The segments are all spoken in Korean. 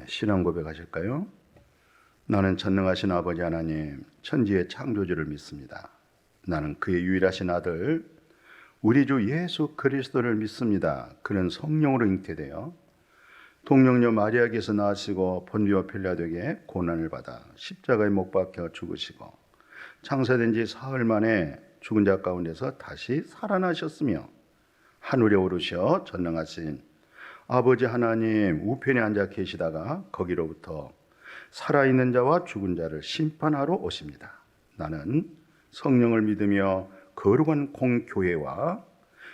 신앙 고백하실까요? 나는 전능하신 아버지 하나님, 천지의 창조주를 믿습니다. 나는 그의 유일하신 아들, 우리 주 예수 그리스도를 믿습니다. 그는 성령으로 잉태되어 동정녀 마리아에게서 나시고 본디오 필라도에게 고난을 받아 십자가에 못 박혀 죽으시고 창세된 지 사흘 만에 죽은 자 가운데서 다시 살아나셨으며 하늘에 오르셔 전능하신 아버지 하나님 우편에 앉아 계시다가 거기로부터 살아있는 자와 죽은 자를 심판하러 오십니다. 나는 성령을 믿으며 거룩한 공교회와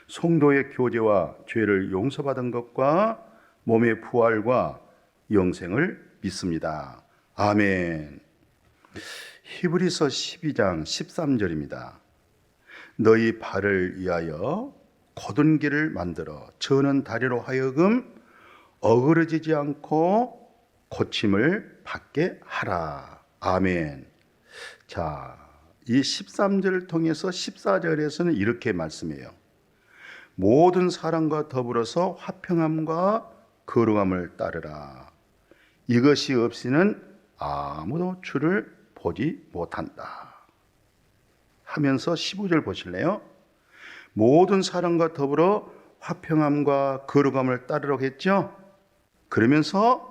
성도의 교제와 죄를 용서받은 것과 몸의 부활과 영생을 믿습니다. 아멘. 히브리서 12장 13절입니다. 너희 발을 위하여 곧은 길을 만들어 저는 다리로 하여금 어그러지지 않고 고침을 받게 하라. 아멘. 자, 이 13절을 통해서 14절에서는 이렇게 말씀해요. 모든 사람과 더불어서 화평함과 거룩함을 따르라. 이것이 없이는 아무도 주를 보지 못한다. 하면서 15절 보실래요? 모든 사람과 더불어 화평함과 거룩함을 따르라고 했죠? 그러면서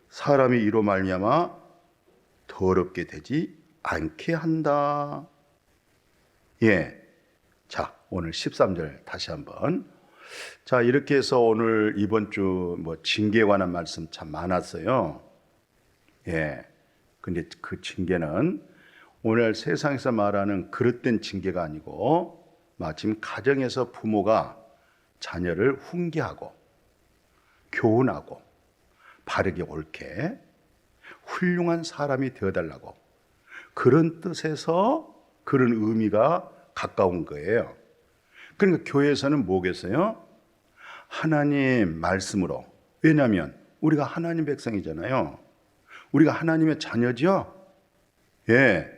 사람이 이로 말미암아 더럽게 되지 않게 한다. 예. 자, 오늘 13절 다시 한번. 자, 이렇게 해서 오늘 이번 주 징계에 관한 말씀 참 많았어요. 예. 근데 그 징계는 오늘 세상에서 말하는 그릇된 징계가 아니고 마침 가정에서 부모가 자녀를 훈계하고 교훈하고 바르게 옳게 훌륭한 사람이 되어달라고 그런 뜻에서 그런 의미가 가까운 거예요. 그러니까 교회에서는 뭐겠어요? 하나님 말씀으로. 왜냐하면 우리가 하나님 백성이잖아요. 우리가 하나님의 자녀죠. 예,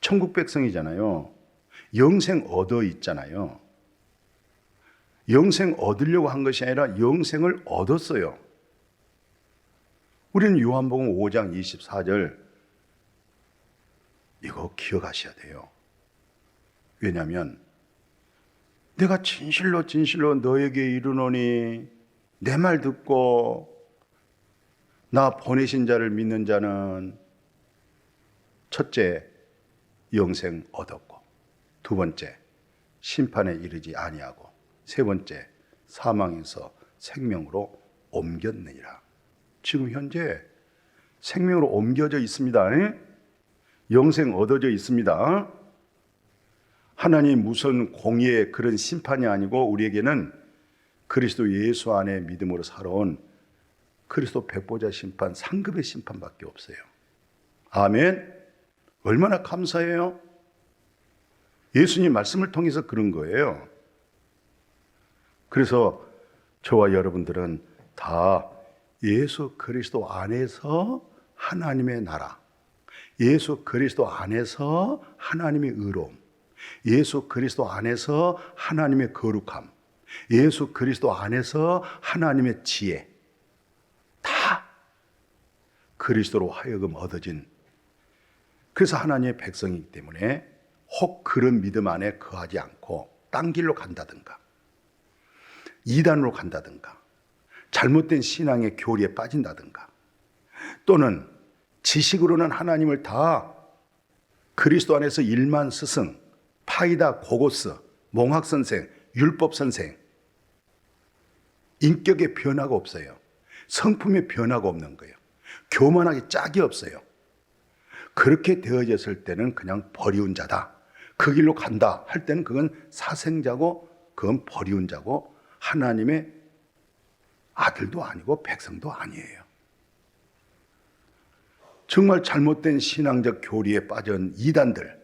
천국 백성이잖아요. 영생 얻어 있잖아요. 영생 얻으려고 한 것이 아니라 영생을 얻었어요. 우리는 요한복음 5장 24절 이거 기억하셔야 돼요. 왜냐하면 내가 진실로 너에게 이르노니 내 말 듣고 나 보내신 자를 믿는 자는 첫째 영생 얻었고 두 번째 심판에 이르지 아니하고 세 번째 사망에서 생명으로 옮겼느니라. 지금 현재 생명으로 옮겨져 있습니다. 영생 얻어져 있습니다. 하나님 무슨 공의의 그런 심판이 아니고 우리에게는 그리스도 예수 안에 믿음으로 살아온 그리스도 백보자 심판, 상급의 심판밖에 없어요. 아멘. 얼마나 감사해요. 예수님 말씀을 통해서 그런 거예요. 그래서 저와 여러분들은 다 예수 그리스도 안에서 하나님의 나라, 예수 그리스도 안에서 하나님의 의로움, 예수 그리스도 안에서 하나님의 거룩함, 예수 그리스도 안에서 하나님의 지혜, 다 그리스도로 하여금 얻어진, 그래서 하나님의 백성이기 때문에 혹 그런 믿음 안에 거하지 않고 딴 길로 간다든가 이단으로 간다든가 잘못된 신앙의 교리에 빠진다든가 또는 지식으로는 하나님을 다 그리스도 안에서 일만 스승, 파이다 고고스, 몽학선생, 율법선생 인격의 변화가 없어요. 성품의 변화가 없는 거예요. 교만하게 짝이 없어요. 그렇게 되어졌을 때는 그냥 버리운 자다. 그 길로 간다 할 때는 그건 사생자고 그건 버리운 자고 하나님의 아들도 아니고 백성도 아니에요. 정말 잘못된 신앙적 교리에 빠진 이단들,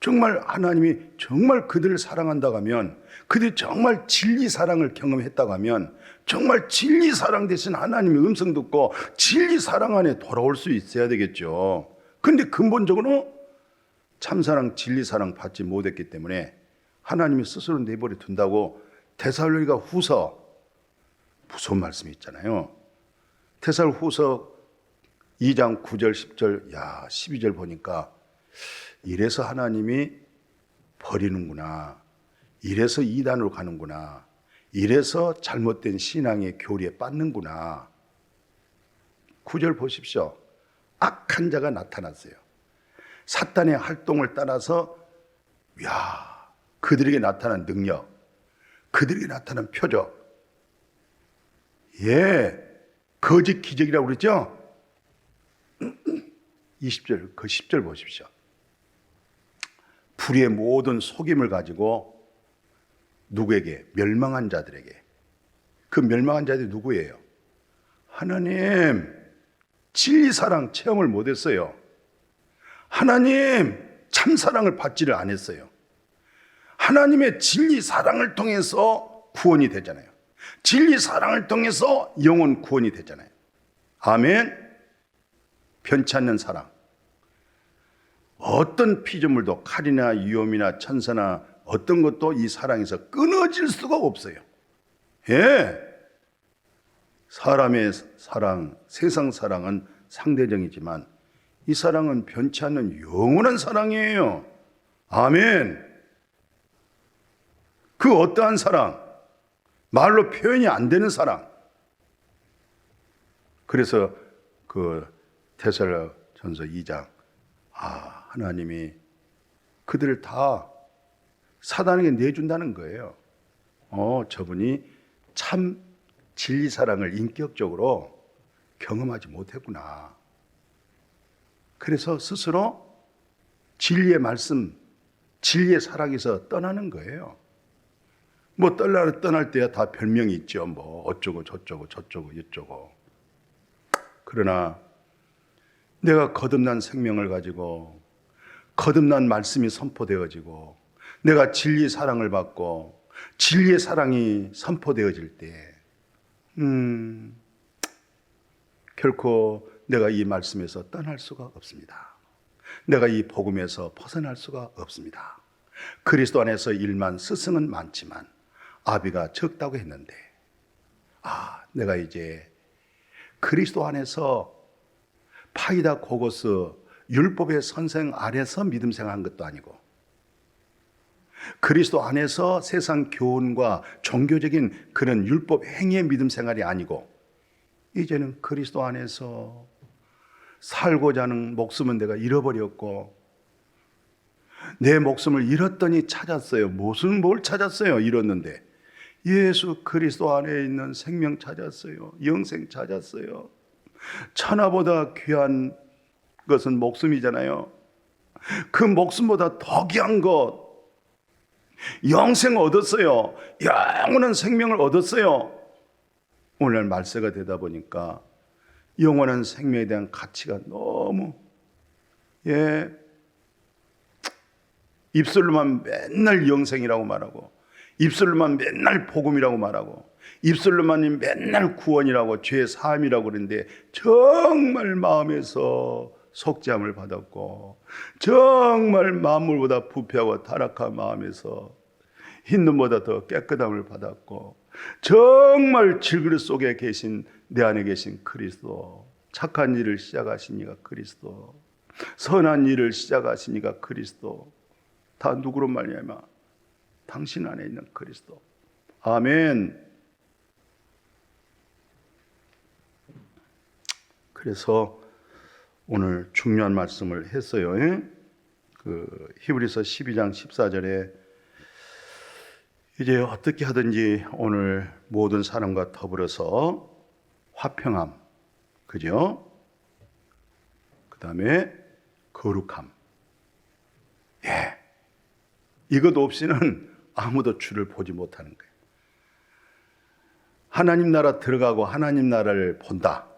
정말 하나님이 정말 그들을 사랑한다고 하면, 그들이 정말 진리 사랑을 경험했다고 하면 정말 진리 사랑 대신 하나님의 음성 듣고 진리 사랑 안에 돌아올 수 있어야 되겠죠. 근데 근본적으로 참사랑 진리 사랑 받지 못했기 때문에 하나님이 스스로 내버려 둔다고 데살로니가 후서 무서운 말씀이 있잖아요. 데살로후서 2장 9절 10절 12절 보니까 이래서 하나님이 버리는구나, 이래서 이단으로 가는구나, 이래서 잘못된 신앙의 교리에 빠는구나. 9절 보십시오. 악한 자가 나타났어요. 사탄의 활동을 따라서 그들에게 나타난 능력, 그들에게 나타난 표적, 거짓 기적이라고 그랬죠? 20절, 그 10절 보십시오. 불의의 모든 속임을 가지고 누구에게? 멸망한 자들에게. 그 멸망한 자들이 누구예요? 하나님 진리 사랑 체험을 못했어요. 하나님 참사랑을 받지를 않았어요. 하나님의 진리 사랑을 통해서 구원이 되잖아요. 진리 사랑을 통해서 영혼 구원이 되잖아요. 아멘. 변치 않는 사랑. 어떤 피조물도 칼이나 위험이나 천사나 어떤 것도 이 사랑에서 끊어질 수가 없어요. 사람의 사랑, 세상 사랑은 상대적이지만 이 사랑은 변치 않는 영원한 사랑이에요. 아멘. 그 어떠한 사랑, 말로 표현이 안 되는 사랑. 그래서 그 데살로전서 2장, 하나님이 그들을 다 사단에게 내준다는 거예요. 저분이 참 진리 사랑을 인격적으로 경험하지 못했구나. 그래서 스스로 진리의 말씀, 진리의 사랑에서 떠나는 거예요. 뭐 떠날 때야 다 별명이 있죠. 뭐 어쩌고 저쩌고 저쩌고 이쩌고. 그러나 내가 거듭난 생명을 가지고 거듭난 말씀이 선포되어지고 내가 진리의 사랑을 받고 진리의 사랑이 선포되어질 때 결코 내가 이 말씀에서 떠날 수가 없습니다. 내가 이 복음에서 벗어날 수가 없습니다. 그리스도 안에서 일만 스승은 많지만 아비가 적다고 했는데 내가 이제 그리스도 안에서 파이다 고고스 율법의 선생 아래서 믿음 생활한 것도 아니고 그리스도 안에서 세상 교훈과 종교적인 그런 율법 행위의 믿음 생활이 아니고 이제는 그리스도 안에서 살고자 하는 목숨은 내가 잃어버렸고 내 목숨을 잃었더니 찾았어요. 뭘 찾았어요? 잃었는데 예수 그리스도 안에 있는 생명 찾았어요. 영생 찾았어요. 천하보다 귀한 것은 목숨이잖아요. 그 목숨보다 더 귀한 것 영생을 얻었어요. 영원한 생명을 얻었어요. 오늘 말세가 되다 보니까 영원한 생명에 대한 가치가 너무 입술로만 맨날 영생이라고 말하고 입술로만 맨날 복음이라고 말하고 입술로만 맨날 구원이라고 죄 사함이라고 그러는데 정말 마음에서 속죄함을 받았고 정말 만물보다 부패하고 타락한 마음에서 흰눈보다 더 깨끗함을 받았고 정말 질그릇 속에 계신 내 안에 계신 그리스도, 착한 일을 시작하신 이가 그리스도, 선한 일을 시작하신 이가 그리스도, 다 누구로 말미암아? 당신 안에 있는 그리스도. 아멘. 그래서 오늘 중요한 말씀을 했어요. 그 히브리서 12장 14절에 이제 어떻게 하든지 오늘 모든 사람과 더불어서 화평함, 그죠? 그 다음에 거룩함. 이것 없이는 아무도 주를 보지 못하는 거예요. 하나님 나라 들어가고 하나님 나라를 본다.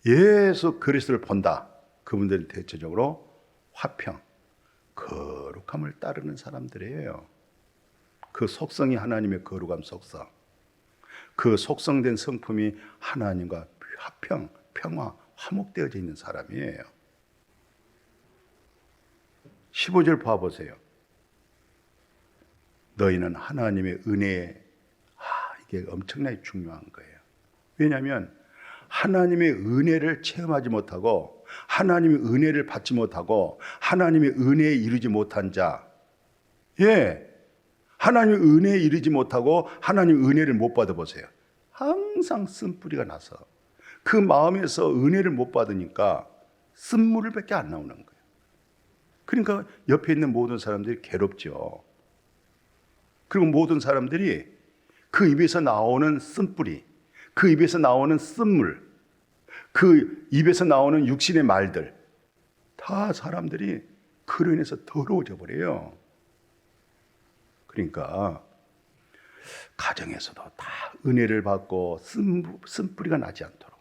예수 그리스도를 본다. 그분들은 대체적으로 화평, 거룩함을 따르는 사람들이에요. 그 속성이 하나님의 거룩함 속성. 그 속성된 성품이 하나님과 화평, 평화, 화목되어져 있는 사람이에요. 15절 봐보세요. 너희는 하나님의 은혜에 이게 엄청나게 중요한 거예요. 왜냐하면 하나님의 은혜를 체험하지 못하고 하나님의 은혜를 받지 못하고 하나님의 은혜에 이르지 못한 자, 하나님의 은혜에 이르지 못하고 하나님의 은혜를 못 받아보세요. 항상 쓴뿌리가 나서 그 마음에서 은혜를 못 받으니까 쓴물밖에 안 나오는 거예요. 그러니까 옆에 있는 모든 사람들이 괴롭죠. 그리고 모든 사람들이 그 입에서 나오는 쓴뿌리, 그 입에서 나오는 쓴물, 그 입에서 나오는 육신의 말들, 다 사람들이 그로 인해서 더러워져 버려요. 그러니까 가정에서도 다 은혜를 받고 쓴뿌리가 나지 않도록.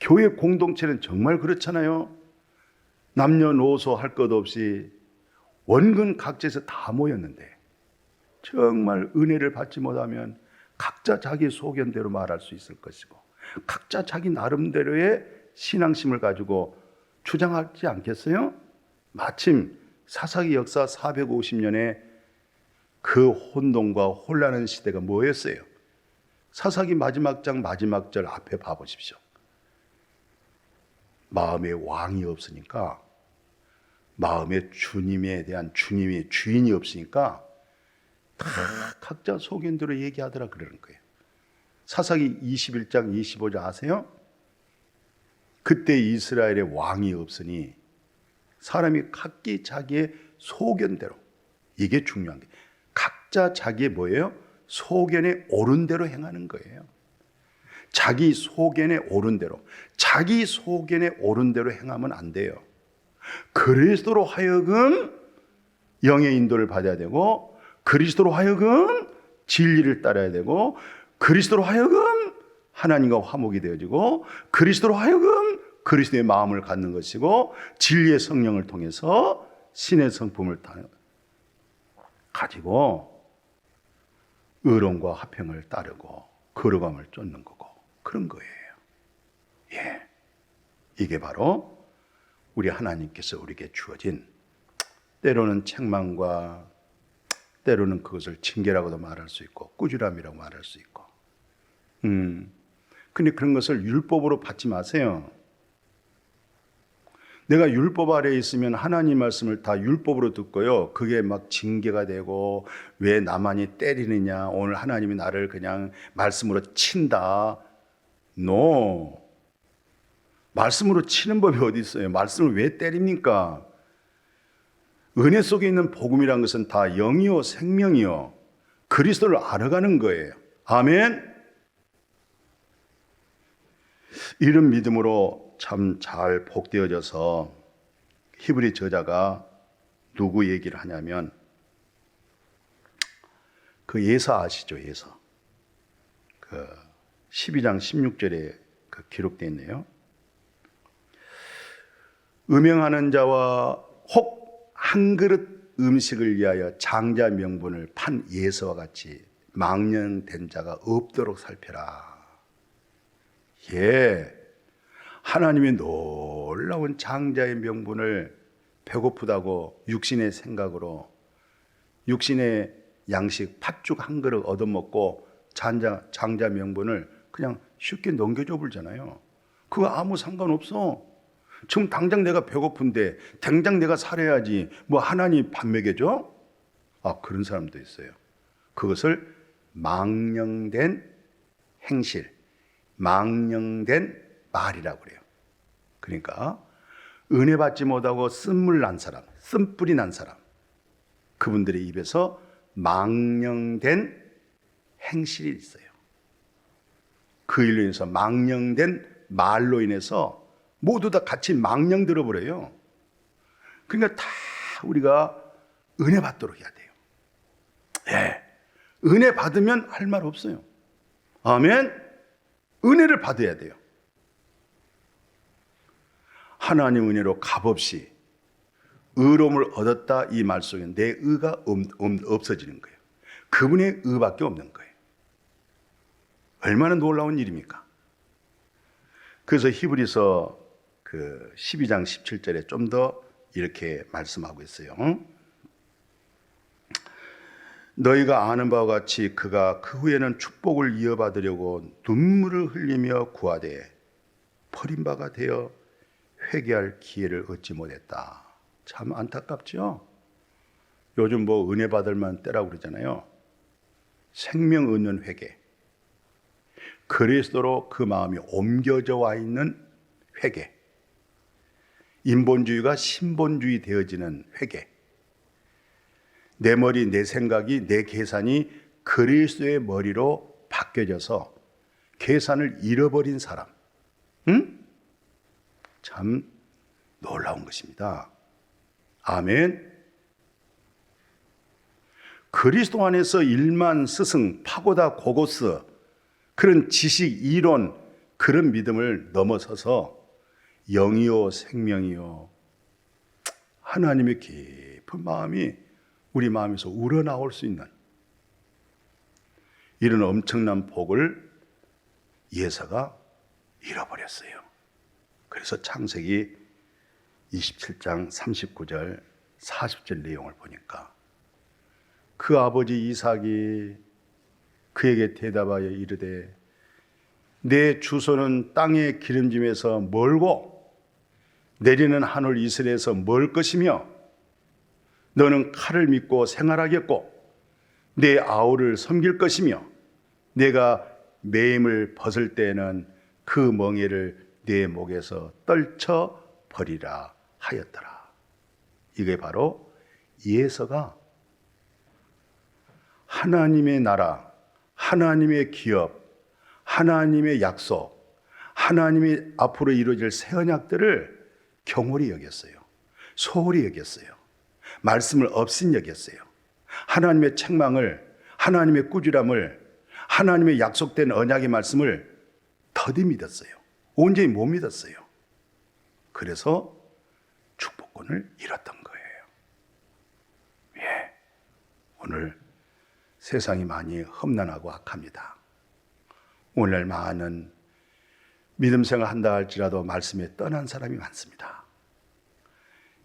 교회 공동체는 정말 그렇잖아요. 남녀노소 할 것 없이 원근 각지에서 다 모였는데 정말 은혜를 받지 못하면 각자 자기 소견대로 말할 수 있을 것이고 각자 자기 나름대로의 신앙심을 가지고 주장하지 않겠어요? 마침 사사기 역사 450년에 그 혼돈과 혼란한 시대가 뭐였어요? 사사기 마지막 장 마지막 절 앞에 봐보십시오. 마음에 왕이 없으니까, 마음에 주님에 대한 주님의 주인이 없으니까 다 각자 소견대로 얘기하더라 그러는 거예요. 사사기 21장 25절 아세요? 그때 이스라엘의 왕이 없으니 사람이 각기 자기의 소견대로, 이게 중요한 게 각자 자기의 뭐예요? 소견에 옳은 대로 행하는 거예요. 자기 소견에 옳은 대로, 자기 소견에 옳은 대로 행하면 안 돼요. 그리스도로 하여금 영의 인도를 받아야 되고, 그리스도로 하여금 진리를 따라야 되고, 그리스도로 하여금 하나님과 화목이 되어지고, 그리스도로 하여금 그리스도의 마음을 갖는 것이고, 진리의 성령을 통해서 신의 성품을 가지고 의로움과 화평을 따르고 거룩함을 쫓는 거고, 그런 거예요. 이게 바로 우리 하나님께서 우리에게 주어진, 때로는 책망과 때로는 그것을 징계라고도 말할 수 있고 꾸지람이라고 말할 수 있고, 근데 그런 것을 율법으로 받지 마세요. 내가 율법 아래에 있으면 하나님 말씀을 다 율법으로 듣고요, 그게 막 징계가 되고, 왜 나만이 때리느냐, 오늘 하나님이 나를 그냥 말씀으로 친다. No. 말씀으로 치는 법이 어디 있어요? 말씀을 왜 때립니까? 은혜 속에 있는 복음이란 것은 다 영이요 생명이요 그리스도를 알아가는 거예요. 아멘. 이런 믿음으로 참 잘 복되어져서 히브리 저자가 누구 얘기를 하냐면 그 예사 아시죠? 예사. 그 12장 16절에 그 기록되어 있네요. 음행하는 자와 혹 한 그릇 음식을 위하여 장자 명분을 판 예서와 같이 망령된 자가 없도록 살펴라. 하나님의 놀라운 장자의 명분을 배고프다고 육신의 생각으로, 육신의 양식 팥죽 한 그릇 얻어먹고 장자 명분을 그냥 쉽게 넘겨줘 불잖아요. 그거 아무 상관없어. 지금 당장 내가 배고픈데 당장 내가 살아야지 뭐 하나님 밥 먹여줘? 그런 사람도 있어요. 그것을 망령된 행실, 망령된 말이라고 그래요. 그러니까 은혜 받지 못하고 쓴물 난 사람, 쓴뿌리 난 사람, 그분들의 입에서 망령된 행실이 있어요. 그 일로 인해서 망령된 말로 인해서 모두 다 같이 망령 들어버려요. 그러니까 다 우리가 은혜 받도록 해야 돼요. 은혜 받으면 할 말 없어요. 아멘. 은혜를 받아야 돼요. 하나님 은혜로 값없이 의로움을 얻었다, 이 말 속에 내 의가 없어지는 거예요. 그분의 의밖에 없는 거예요. 얼마나 놀라운 일입니까? 그래서 히브리서 그 12장 17절에 좀 더 이렇게 말씀하고 있어요. 너희가 아는 바와 같이 그가 그 후에는 축복을 이어받으려고 눈물을 흘리며 구하되 버림바가 되어 회개할 기회를 얻지 못했다. 참 안타깝죠? 요즘 뭐 은혜 받을 만 때라고 그러잖아요. 생명 얻는 회개. 그리스도로 그 마음이 옮겨져 와 있는 회개. 인본주의가 신본주의 되어지는 회개. 내 머리, 내 생각이, 내 계산이 그리스도의 머리로 바뀌어져서 계산을 잃어버린 사람. 참 놀라운 것입니다. 아멘. 그리스도 안에서 일만 스승, 파고다 고고스, 그런 지식, 이론, 그런 믿음을 넘어서서 영이요 생명이요 하나님의 깊은 마음이 우리 마음에서 우러나올 수 있는 이런 엄청난 복을 예사가 잃어버렸어요. 그래서 창세기 27장 39절 40절 내용을 보니까 그 아버지 이삭이 그에게 대답하여 이르되 내 주소는 땅의 기름짐에서 멀고 내리는 하늘 이슬에서 멀 것이며 너는 칼을 믿고 생활하겠고 내 아우를 섬길 것이며 내가 매임을 벗을 때에는 그 멍에를 내 목에서 떨쳐 버리라 하였더라. 이게 바로 예서가 하나님의 나라, 하나님의 기업, 하나님의 약속, 하나님이 앞으로 이루어질 새 언약들을 경홀히 여겼어요. 소홀히 여겼어요. 말씀을 없인 여겼어요. 하나님의 책망을, 하나님의 꾸지람을, 하나님의 약속된 언약의 말씀을 더디 믿었어요. 온전히 못 믿었어요. 그래서 축복권을 잃었던 거예요. 예. 오늘 세상이 많이 험난하고 악합니다. 오늘 많은 믿음 생활 한다 할지라도 말씀에 떠난 사람이 많습니다.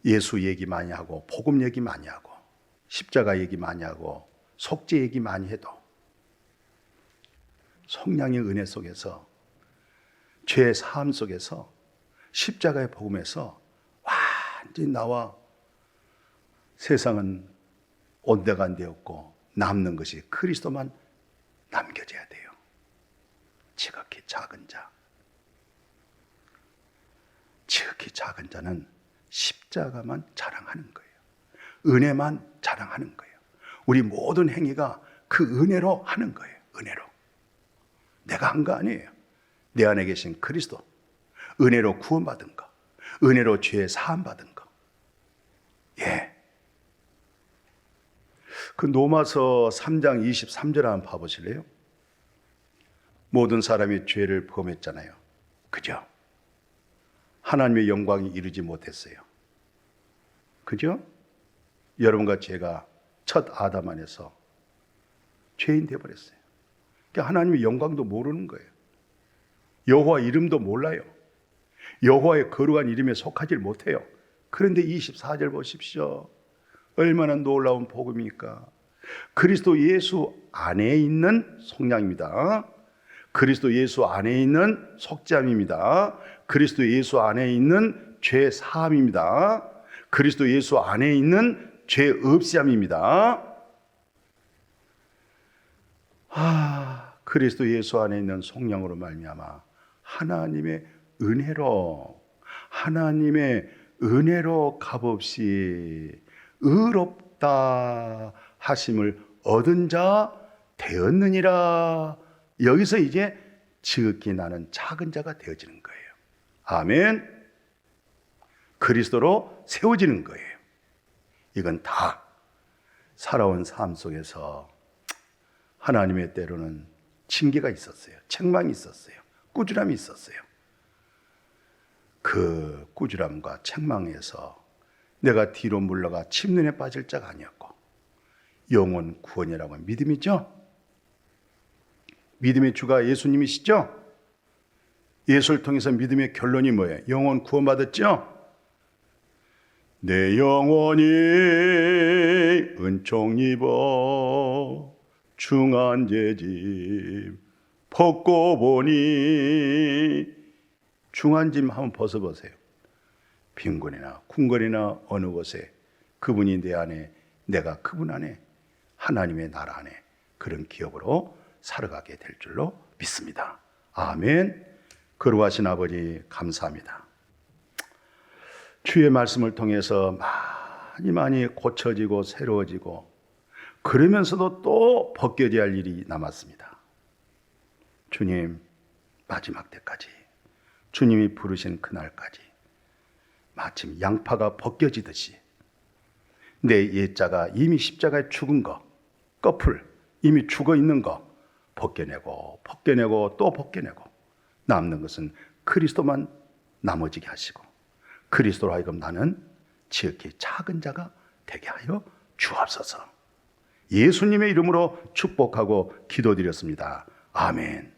예수 얘기 많이 하고 복음 얘기 많이 하고 십자가 얘기 많이 하고 속죄 얘기 많이 해도 성령의 은혜 속에서 죄의 사함 속에서 십자가의 복음에서 완전히 나와 세상은 온데간데 없고 남는 것이 그리스도만 남겨져야 돼요. 지극히 작은 자. 지극히 작은 자는 십자가만 자랑하는 거예요. 은혜만 자랑하는 거예요. 우리 모든 행위가 그 은혜로 하는 거예요. 은혜로. 내가 한 거 아니에요. 내 안에 계신 그리스도. 은혜로 구원받은 거. 은혜로 죄에 사함받은 거. 예. 그 로마서 3장 23절 한번 봐보실래요? 모든 사람이 죄를 범했잖아요. 그죠? 하나님의 영광이 이루지 못했어요. 그죠? 여러분과 제가 첫 아담 안에서 죄인 되어버렸어요. 그러니까 하나님의 영광도 모르는 거예요. 여호와 이름도 몰라요. 여호와의 거룩한 이름에 속하지 못해요. 그런데 24절 보십시오. 얼마나 놀라운 복음입니까? 그리스도 예수 안에 있는 속량입니다. 그리스도 예수 안에 있는 속죄함입니다. 그리스도 예수 안에 있는 죄 사함입니다. 그리스도 예수 안에 있는 죄 없이함입니다. 그리스도 예수 안에 있는 속량으로 말미암아 하나님의 은혜로 값없이 의롭다 하심을 얻은 자 되었느니라. 여기서 이제 지극히 나는 작은 자가 되어지는 거예요. 아멘. 그리스도로 세워지는 거예요. 이건 다 살아온 삶 속에서 하나님의 때로는 징계가 있었어요. 책망이 있었어요. 꾸지람이 있었어요. 그 꾸지람과 책망에서 내가 뒤로 물러가 침륜에 빠질 자가 아니었고 영원 구원이라고 믿음이죠. 믿음의 주가 예수님이시죠. 예수를 통해서 믿음의 결론이 뭐예요? 영원 구원받았죠. 내 영혼이 은총 입어 중한 죄짐 벗고 보니 중한 짐 한번 벗어보세요. 빈곤이나 궁궐이나 어느 곳에 그분이 내 안에, 내가 그분 안에, 하나님의 나라 안에 그런 기업으로 살아가게 될 줄로 믿습니다. 아멘. 거룩하신 아버지 감사합니다. 주의 말씀을 통해서 많이 고쳐지고 새로워지고 그러면서도 또 벗겨져야 할 일이 남았습니다. 주님, 마지막 때까지, 주님이 부르신 그날까지 마침 양파가 벗겨지듯이 내 옛자가 이미 십자가에 죽은 거, 꺼풀 이미 죽어 있는 거 벗겨내고 또 벗겨내고 남는 것은 그리스도만 나머지게 하시고 그리스도로 하여금 나는 지극히 작은 자가 되게 하여 주옵소서. 예수님의 이름으로 축복하고 기도드렸습니다. 아멘.